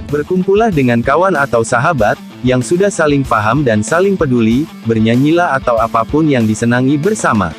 Berkumpullah dengan kawan atau sahabat, yang sudah saling paham dan saling peduli, bernyanyilah atau apapun yang disenangi bersama.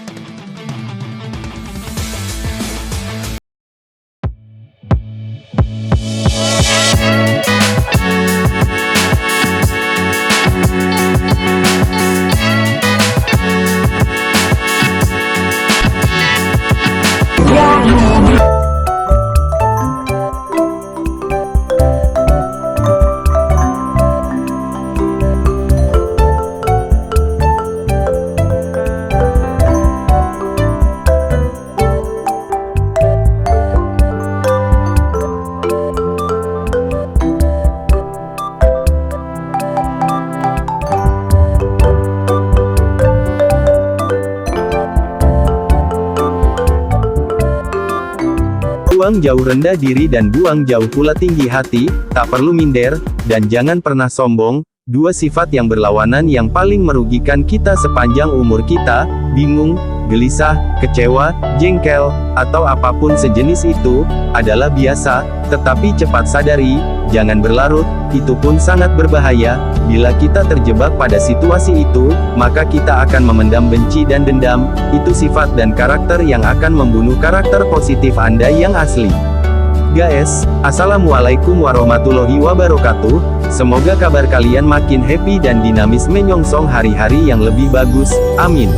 Buang jauh rendah diri dan buang jauh pula tinggi hati, tak perlu minder, dan jangan pernah sombong, dua sifat yang berlawanan yang paling merugikan kita sepanjang umur kita, bingung, gelisah, kecewa, jengkel, atau apapun sejenis itu, adalah biasa, tetapi cepat sadari, jangan berlarut, itu pun sangat berbahaya, bila kita terjebak pada situasi itu, maka kita akan memendam benci dan dendam, itu sifat dan karakter yang akan membunuh karakter positif Anda yang asli. Guys, Assalamualaikum warahmatullahi wabarakatuh, semoga kabar kalian makin happy dan dinamis menyongsong hari-hari yang lebih bagus, amin.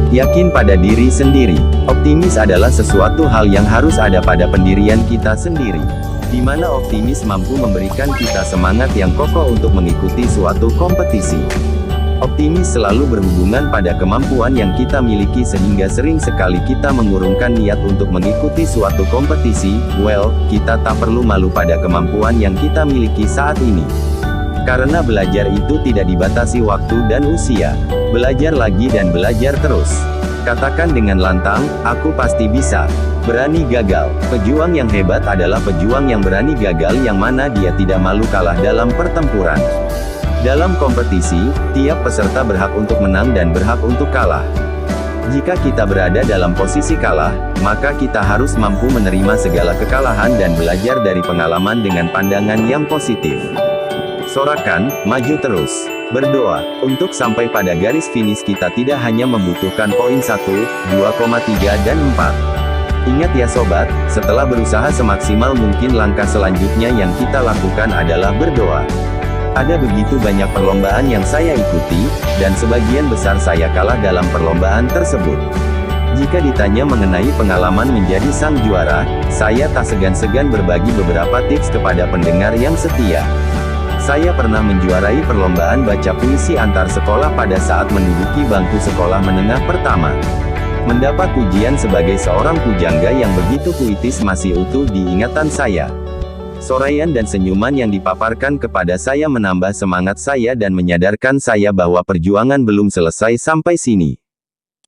Yakin pada diri sendiri. Optimis adalah sesuatu hal yang harus ada pada pendirian kita sendiri. Di mana optimis mampu memberikan kita semangat yang kokoh untuk mengikuti suatu kompetisi. Optimis selalu berhubungan pada kemampuan yang kita miliki sehingga sering sekali kita mengurungkan niat untuk mengikuti suatu kompetisi. Well, kita tak perlu malu pada kemampuan yang kita miliki saat ini. Karena belajar itu tidak dibatasi waktu dan usia. Belajar lagi dan belajar terus. Katakan dengan lantang, aku pasti bisa. Berani gagal. Pejuang yang hebat adalah pejuang yang berani gagal yang mana dia tidak malu kalah dalam pertempuran. Dalam kompetisi, tiap peserta berhak untuk menang dan berhak untuk kalah. Jika kita berada dalam posisi kalah, maka kita harus mampu menerima segala kekalahan dan belajar dari pengalaman dengan pandangan yang positif. Sorakan, maju terus. Berdoa, untuk sampai pada garis finish kita tidak hanya membutuhkan poin 1, 2,3 dan 4. Ingat ya sobat, setelah berusaha semaksimal mungkin langkah selanjutnya yang kita lakukan adalah berdoa. Ada begitu banyak perlombaan yang saya ikuti, dan sebagian besar saya kalah dalam perlombaan tersebut. Jika ditanya mengenai pengalaman menjadi sang juara, saya tak segan-segan berbagi beberapa tips kepada pendengar yang setia. Saya pernah menjuarai perlombaan baca puisi antar sekolah pada saat menduduki bangku sekolah menengah pertama. Mendapat pujian sebagai seorang pujangga yang begitu puitis masih utuh di ingatan saya. Soraian dan senyuman yang dipaparkan kepada saya menambah semangat saya dan menyadarkan saya bahwa perjuangan belum selesai sampai sini.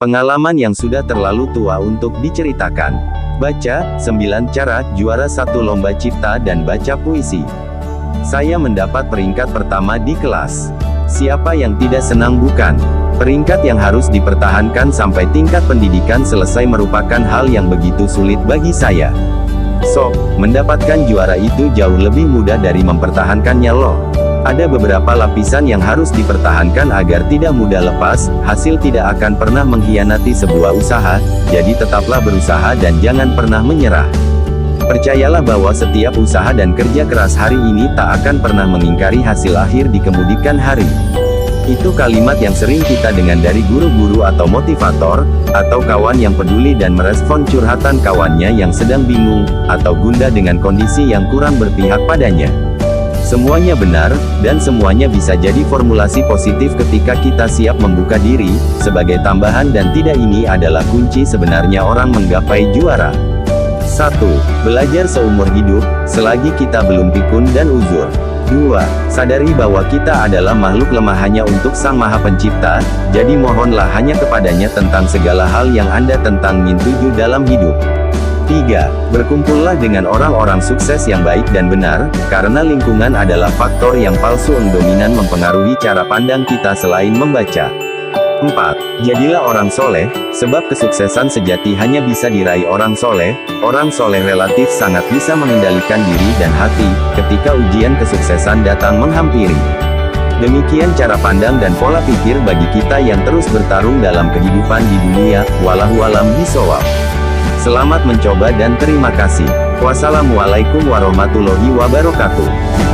Pengalaman yang sudah terlalu tua untuk diceritakan. Baca, 9 cara juara satu lomba cipta dan baca puisi. Saya mendapat peringkat pertama di kelas. Siapa yang tidak senang bukan? Peringkat yang harus dipertahankan sampai tingkat pendidikan selesai merupakan hal yang begitu sulit bagi saya. So, mendapatkan juara itu jauh lebih mudah dari mempertahankannya loh. Ada beberapa lapisan yang harus dipertahankan agar tidak mudah lepas, hasil tidak akan pernah mengkhianati sebuah usaha, jadi tetaplah berusaha dan jangan pernah menyerah. Percayalah bahwa setiap usaha dan kerja keras hari ini tak akan pernah mengingkari hasil akhir di kemudian hari. Itu kalimat yang sering kita dengar dari guru-guru atau motivator, atau kawan yang peduli dan merespon curhatan kawannya yang sedang bingung, atau gundah dengan kondisi yang kurang berpihak padanya. Semuanya benar, dan semuanya bisa jadi formulasi positif ketika kita siap membuka diri, sebagai tambahan dan tidak ini adalah kunci sebenarnya orang menggapai juara. 1. Belajar seumur hidup, selagi kita belum pikun dan uzur. 2. Sadari bahwa kita adalah makhluk lemah hanya untuk Sang Maha Pencipta, jadi mohonlah hanya kepadanya tentang segala hal yang Anda tentangin tuju dalam hidup. 3. Berkumpullah dengan orang-orang sukses yang baik dan benar, karena lingkungan adalah faktor yang palsu yang dominan mempengaruhi cara pandang kita selain membaca. 4. Jadilah orang soleh, sebab kesuksesan sejati hanya bisa diraih orang soleh. Orang soleh relatif sangat bisa mengendalikan diri dan hati, ketika ujian kesuksesan datang menghampiri. Demikian cara pandang dan pola pikir bagi kita yang terus bertarung dalam kehidupan di dunia. Wallahu a'lam bishawab. Selamat mencoba dan terima kasih. Wassalamualaikum warahmatullahi wabarakatuh.